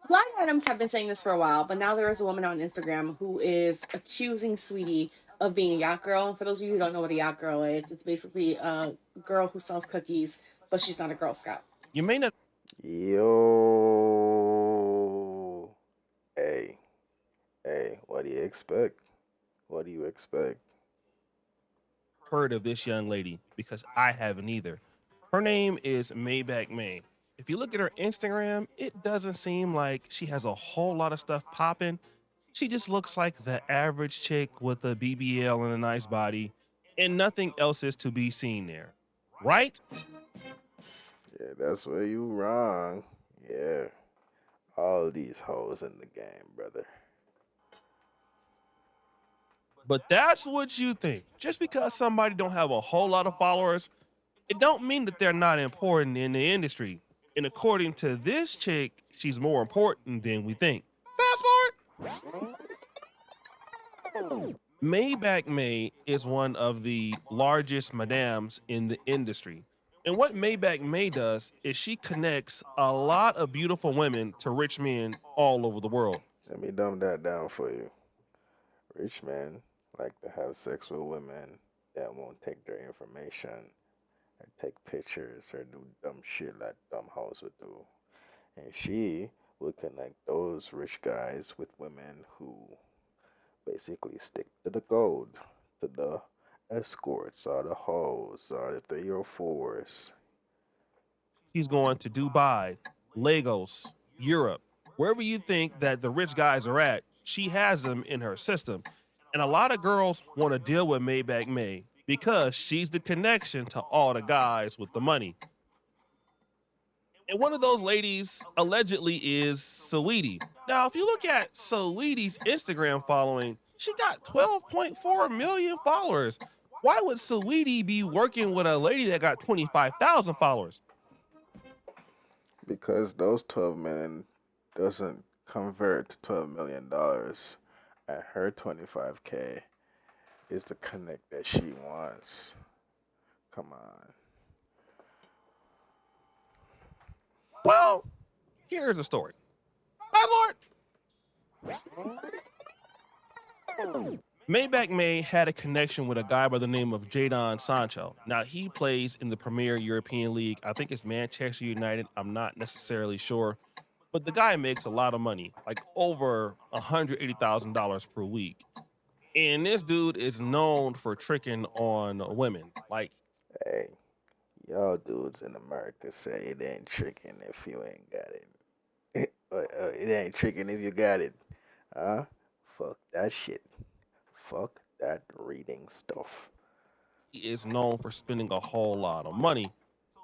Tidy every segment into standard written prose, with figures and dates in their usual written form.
Blind items have been saying this for a while, but now there is a woman on Instagram who is accusing Saweetie of being a yacht girl. And for those of you who don't know what a yacht girl is, it's basically a girl who sells cookies, but she's not a Girl Scout. You may not Yo, hey, hey, what do you expect? What do you expect? have heard of this young lady because I haven't either. Her name is Maybach May. If you look at her Instagram, it doesn't seem like she has a whole lot of stuff popping. She just looks like the average chick with a BBL and a nice body, and nothing else is to be seen there. Right? Yeah, that's where you wrong. Yeah, all these hoes in the game, brother. But that's what you think. Just because somebody don't have a whole lot of followers, it don't mean that they're not important in the industry. And according to this chick, she's more important than we think. Fast forward. Maybach May is one of the largest madams in the industry. And what Maybach May does is she connects a lot of beautiful women to rich men all over the world. Let me dumb that down for you. Rich men like to have sex with women that won't take their information or take pictures or do dumb shit like dumb hoes would do. And she would connect those rich guys with women who basically stick to the code, to the escorts or the hoes or the 304s. She's going to Dubai, Lagos, Europe, wherever you think that the rich guys are at, she has them in her system. And a lot of girls want to deal with Maybach May because she's the connection to all the guys with the money. And one of those ladies allegedly is Saweetie. Now, if you look at Saweetie's Instagram following, she got 12.4 million followers. Why would Saweetie be working with a lady that got 25,000 followers? Because those 12 million doesn't convert to $12 million, and her 25K is the connect that she wants. Come on. Well, here's the story. Fast forward. Maybach May had a connection with a guy by the name of Jadon Sancho. Now, he plays in the Premier European League. I think it's Manchester United. I'm not necessarily sure. But the guy makes a lot of money, like over $180,000 per week. And this dude is known for tricking on women. Like, Hey, y'all dudes in America say it ain't tricking if you ain't got it. It ain't tricking if you got it. Huh? Fuck that shit. Fuck that reading stuff. he is known for spending a whole lot of money.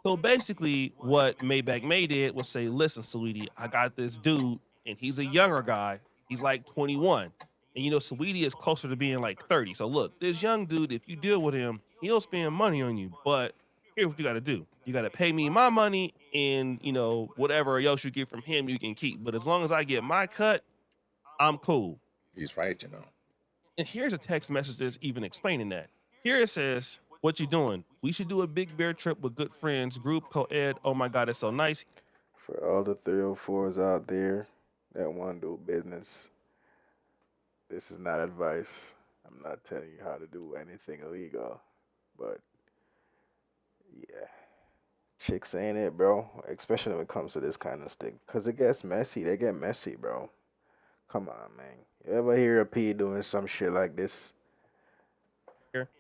So basically, what Maybach May did was say, listen, Saweetie, I got this dude, and he's a younger guy. He's like 21. And you know, Saweetie is closer to being like 30. So look, this young dude, if you deal with him, he'll spend money on you. But here's what you got to do. You got to pay me my money, and, you know, whatever else you get from him, you can keep. But as long as I get my cut, I'm cool. He's right. And here's a text message that's even explaining that. Here it says, what you doing? We should do a big bear trip with good friends, group co-ed. Oh my God, it's so nice. For all the 304s out there that want to do business, this is not advice. I'm not telling you how to do anything illegal. But yeah, chicks ain't it, bro. Especially when it comes to this kind of stick. Because it gets messy. They get messy, bro. Come on, man. You ever hear a P doing some shit like this?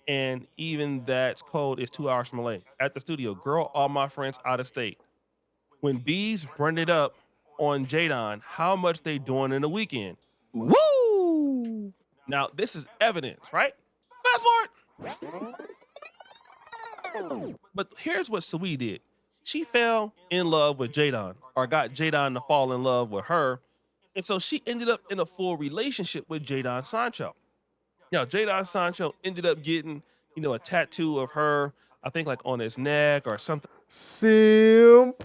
And even that code is 2 hours from LA. At the studio, girl, all my friends out of state. When bees run it up on Jadon, how much they doing in a weekend? Woo! Now, this is evidence, right? Fast forward. But here's what Sweet did. She fell in love with Jadon, or got Jadon to fall in love with her. And so she ended up in a full relationship with Jadon Sancho. Now, Jadon Sancho ended up getting, you know, a tattoo of her, I think like on his neck or something Simp.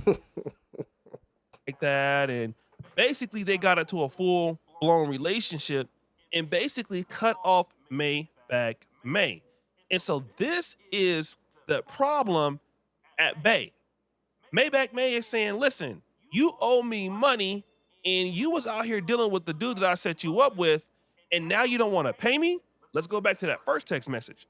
like that. And basically, they got into a full blown relationship and basically cut off May back May. And so this is the problem at Bay. Maybach May is saying, listen, you owe me money and you was out here dealing with the dude that I set you up with, and now you don't want to pay me? Let's go back to that first text message.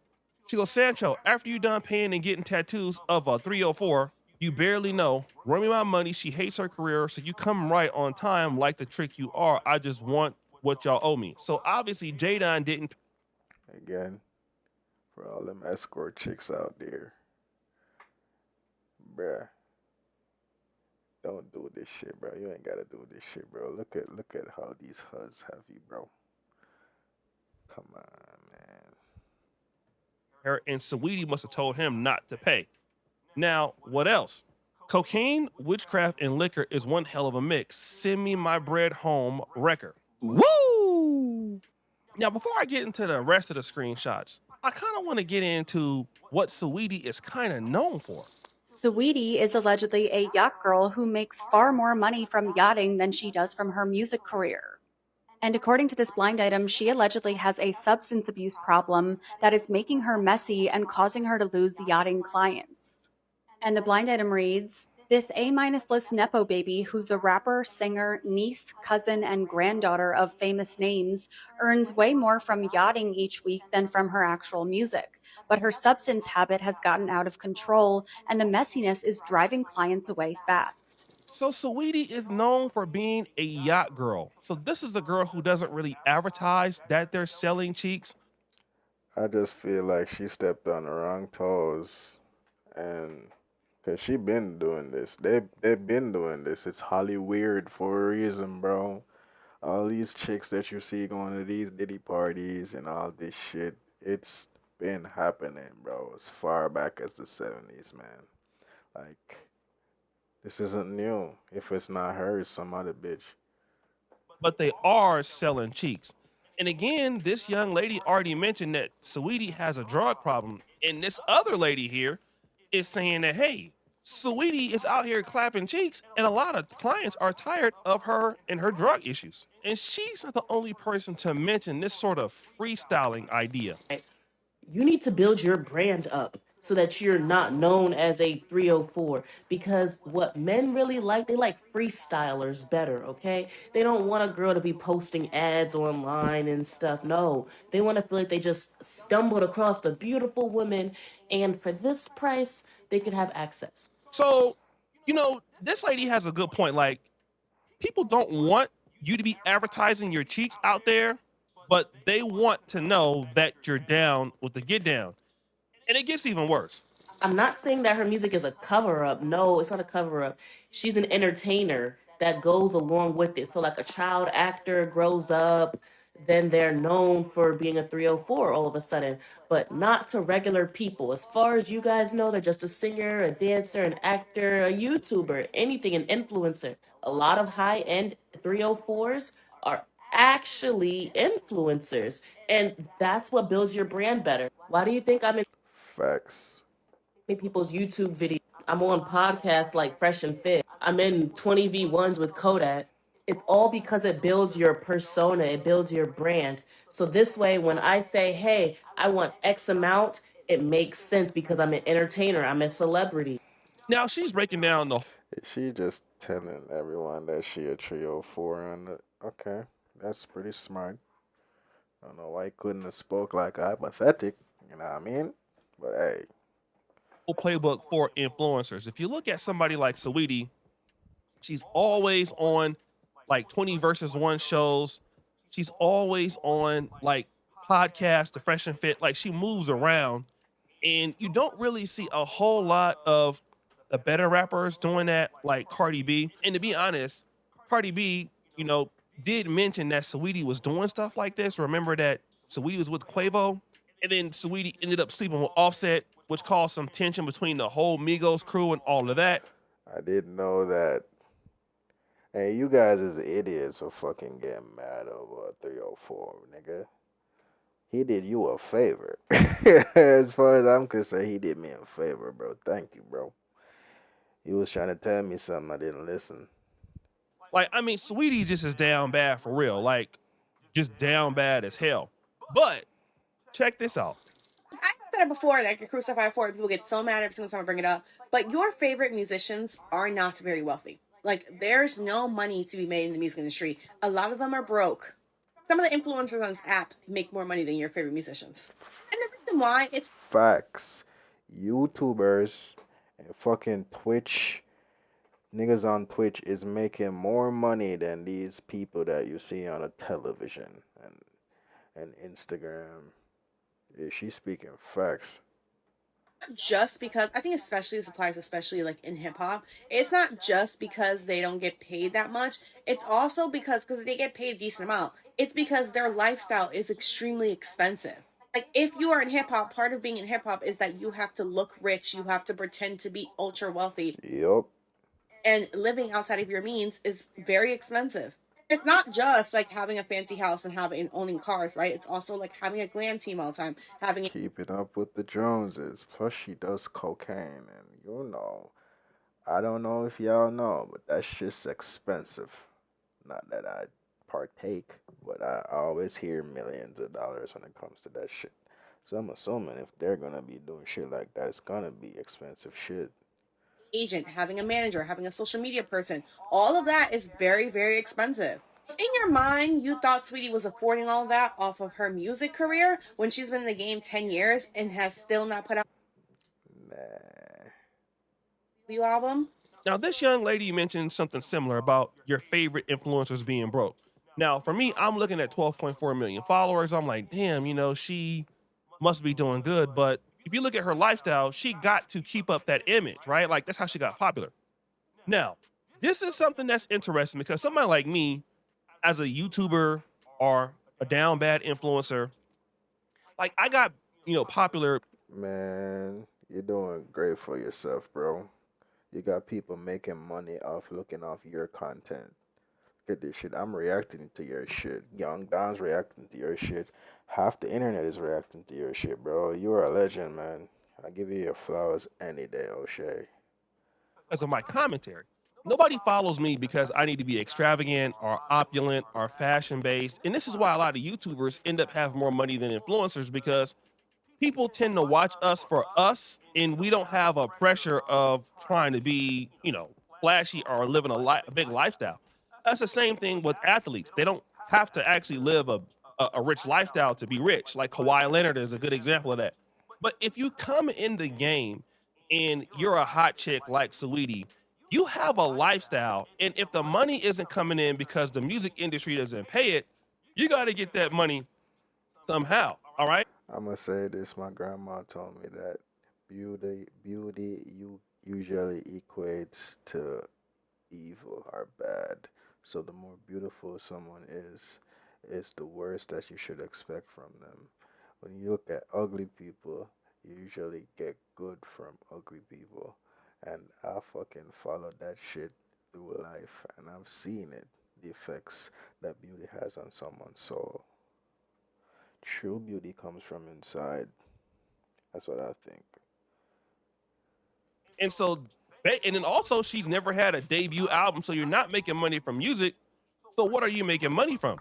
She goes, Sancho, after you done paying and getting tattoos of a 304, you barely know. Run me my money. She hates her career, so you come right on time like the trick you are. I just want what y'all owe me. So obviously Jadon didn't. Again, for all them escort chicks out there, bruh, don't do this shit, bro. You ain't gotta do this shit, bro. Look at how these HUDs have you, bro. Come on, man. Her and Saweetie must have told him not to pay. Now, what else? Cocaine, witchcraft, and liquor is one hell of a mix. Send me my bread home record. Woo! Now, before I get into the rest of the screenshots, I kind of want to get into what Saweetie is kind of known for. Saweetie is allegedly a yacht girl who makes far more money from yachting than she does from her music career. And according to this blind item, she allegedly has a substance abuse problem that is making her messy and causing her to lose yachting clients. And the blind item reads, this A-minus list Nepo baby, who's a rapper, singer, niece, cousin, and granddaughter of famous names, earns way more from yachting each week than from her actual music. But her substance habit has gotten out of control, and the messiness is driving clients away fast. So Saweetie is known for being a yacht girl. So this is the girl who doesn't really advertise that they're selling cheeks. I just feel like she stepped on the wrong toes, and cause she been doing this. They've been doing this. It's Hollyweird for a reason, bro. All these chicks that you see going to these Diddy parties and all this shit, it's been happening, bro. As far back as the 70s, man. Like, this isn't new. If it's not her, it's some other bitch. But they are selling cheeks. And again, this young lady already mentioned that Saweetie has a drug problem. And this other lady here is saying that, hey, Saweetie is out here clapping cheeks, and a lot of clients are tired of her and her drug issues. And she's not the only person to mention this sort of freestyling idea. You need to build your brand up so that you're not known as a 304, because what men really like, they like freestylers better, okay? They don't want a girl to be posting ads online and stuff. No, they want to feel like they just stumbled across a beautiful woman, and for this price they could have access. So, this lady has a good point. Like, people don't want you to be advertising your cheeks out there, but they want to know that you're down with the get down. And it gets even worse. I'm not saying that her music is a cover up. No, it's not a cover up. She's an entertainer that goes along with it. So, like a child actor grows up, then they're known for being a 304 all of a sudden, but not to regular people. As far as you guys know, they're just a singer, a dancer, an actor, a YouTuber, anything, an influencer. A lot of high end 304s are actually influencers, and that's what builds your brand better. Why do you think I'm in Facts. people's YouTube videos? I'm on podcasts like Fresh and Fit. I'm in 20v1s with Kodak. It's all because it builds your persona, it builds your brand. So this way, when I say, hey, I want X amount, it makes sense because I'm an entertainer, I'm a celebrity. Now she's breaking down the Is she just telling everyone that she a trio four on the okay. That's pretty smart. I don't know why he couldn't have spoke like a hypothetic, you know what I mean? But hey, whole playbook for influencers. If you look at somebody like Saweetie, she's always on like 20 versus 1 shows. She's always on like podcasts, the Fresh and Fit. Like, she moves around, and you don't really see a whole lot of the better rappers doing that, like Cardi B. And to be honest, Cardi B, did mention that Saweetie was doing stuff like this. Remember that Saweetie was with Quavo, and then Saweetie ended up sleeping with Offset, which caused some tension between the whole Migos crew and all of that. I didn't know that. Hey, you guys is idiots for fucking getting mad over a 304, nigga. He did you a favor. As far as I'm concerned, he did me a favor, bro. Thank you, bro. He was trying to tell me something, I didn't listen. Like, I mean, Saweetie just is down bad for real. Like, just down bad as hell. But check this out. I said it before, and I get crucified for it. People get so mad every single time I bring it up. But your favorite musicians are not very wealthy. Like, there's no money to be made in the music industry. A lot of them are broke. Some of the influencers on this app make more money than your favorite musicians. And the reason why it's Facts. YouTubers and fucking Twitch niggas on Twitch is making more money than these people that you see on a television and Instagram. Yeah, she's speaking facts. just because I think especially this applies especially like in hip hop. It's not just because they don't get paid that much. It's also because they get paid a decent amount. It's because their lifestyle is extremely expensive. Like, if you are in hip hop, part of being in hip hop is that you have to look rich, you have to pretend to be ultra wealthy, Yup. and living outside of your means is very expensive. It's not just like having a fancy house and having owning cars, right? It's also like having a glam team all the time, having Keeping up with the Joneses. Plus, she does cocaine, and I don't know if y'all know, but that shit's expensive. Not that I partake, but I always hear millions of dollars when it comes to that shit. So I'm assuming if they're gonna be doing shit like that, it's gonna be expensive shit. agent, having a manager, having a social media person. All of that is very, very expensive. In your mind, you thought Sweetie was affording all of that off of her music career when she's been in the game 10 years and has still not put out Nah. a debut album. Now, this young lady mentioned something similar about your favorite influencers being broke. Now, for me, I'm looking at 12.4 million followers. I'm like, damn, she must be doing good. But if you look at her lifestyle, she got to keep up that image, right? Like, that's how she got popular. Now, this is something that's interesting because somebody like me, as a YouTuber or a down bad influencer, like I got, popular. Man, you're doing great for yourself, bro. You got people making money off looking off your content. Look at this shit. I'm reacting to your shit. Young Don's reacting to your shit. Half the internet is reacting to your shit, bro. You are a legend, man. I give you your flowers any day, O'Shea. Because of my commentary. Nobody follows me because I need to be extravagant or opulent or fashion based. And this is why a lot of YouTubers end up having more money than influencers because people tend to watch us for us and we don't have a pressure of trying to be, flashy or living a big lifestyle. That's the same thing with athletes. They don't have to actually live a rich lifestyle to be rich. Like Kawhi Leonard is a good example of that. But if you come in the game and you're a hot chick like Saweetie, you have a lifestyle. And if the money isn't coming in because the music industry doesn't pay it, you got to get that money somehow. All right. I'm gonna say this. My grandma told me that beauty you usually equates to evil or bad. So the more beautiful someone is the worst that you should expect from them. When you look at ugly people, you usually get good from ugly people. And I fucking followed that shit through life and I've seen it, the effects that beauty has on someone's soul. True beauty comes from inside. That's what I think. And so, and then also, she's never had a debut album, so you're not making money from music. So, what are you making money from?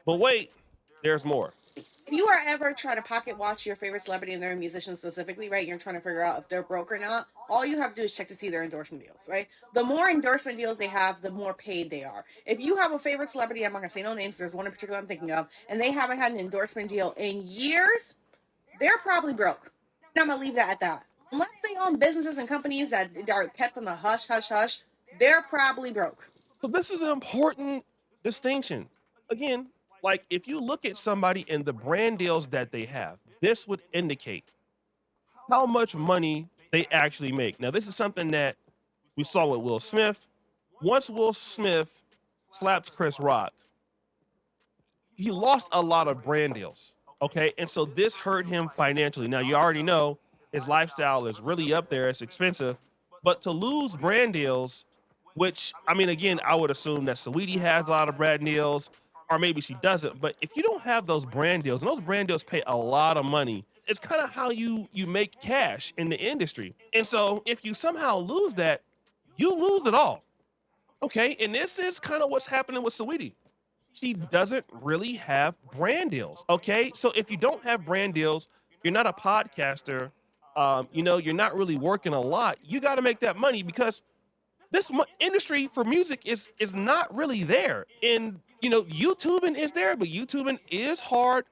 But wait, there's more. If you are ever trying to pocket watch your favorite celebrity and their musician specifically, right, you're trying to figure out if they're broke or not, all you have to do is check to see their endorsement deals, right? The more endorsement deals they have, the more paid they are. If you have a favorite celebrity, I'm not gonna say no names, there's one in particular I'm thinking of, and they haven't had an endorsement deal in years, they're probably broke. And I'm gonna leave that at that. Unless they own businesses and companies that are kept on the hush, hush, hush, they're probably broke. So, this is an important distinction. Again, like if you look at somebody and the brand deals that they have, this would indicate how much money they actually make. Now, this is something that we saw with Will Smith. Once Will Smith slapped Chris Rock, he lost a lot of brand deals. Okay. And so this hurt him financially. Now, you already know his lifestyle is really up there, it's expensive. But to lose brand deals, which I mean, again, I would assume that Saweetie has a lot of brand deals, or maybe she doesn't. But if you don't have those brand deals, and those brand deals pay a lot of money, it's kind of how you make cash in the industry. And so if you somehow lose that, you lose it all. Okay, and this is kind of what's happening with Saweetie. She doesn't really have brand deals. Okay, so if you don't have brand deals, you're not a podcaster. You're not really working a lot. You got to make that money because this industry for music is not really there. And YouTubing is there, but YouTubing is hard.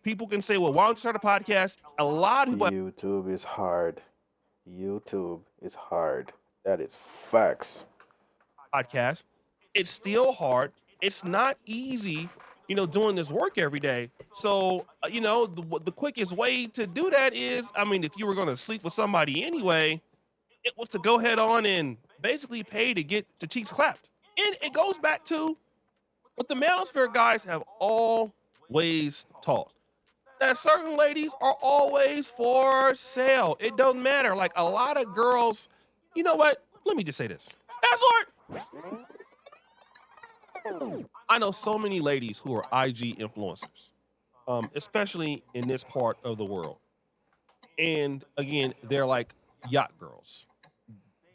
People can say, well, why don't you start a podcast? A lot of people YouTube is hard. YouTube is hard. That is facts. have podcasts. It's still hard. It's not easy, doing this work every day. So, the quickest way to do that is, I mean, if you were going to sleep with somebody anyway, it was to go ahead on and basically pay to get the cheeks clapped. And it goes back to what the manosphere guys have always taught, that certain ladies are always for sale. It don't matter. Like a lot of girls, you know what? Let me just say this. Escort! I know so many ladies who are IG influencers, especially in this part of the world. And again, they're like yacht girls.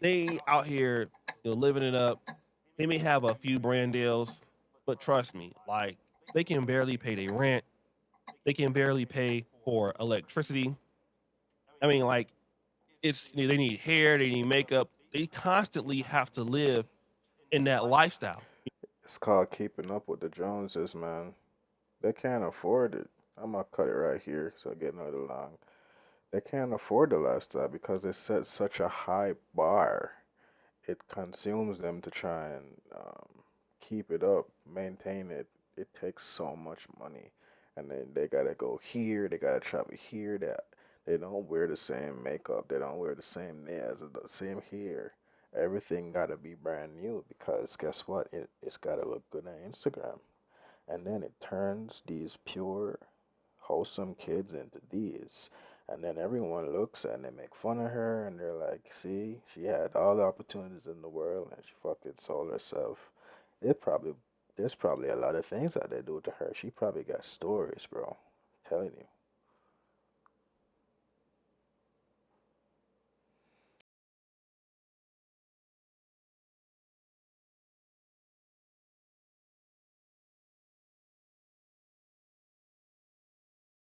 They out here, living it up. They may have a few brand deals, but trust me, like they can barely pay their rent. They can barely pay for electricity. I mean, like they need hair, they need makeup. They constantly have to live in that lifestyle. It's called keeping up with the Joneses, man. They can't afford it. I'm gonna cut it right here so I get another long. They can't afford the lifestyle because they set such a high bar. It consumes them to try and keep it up, maintain it. It takes so much money, and then they gotta go here, they gotta travel here. That they don't wear the same makeup, they don't wear the same nails, the same hair. Everything gotta be brand new because guess what? It's gotta look good on Instagram, and then it turns these pure, wholesome kids into these. And then everyone looks and they make fun of her and they're like, see, she had all the opportunities in the world and she fucking sold herself. It probably there's probably a lot of things that they do to her. She probably got stories, bro. I'm telling you.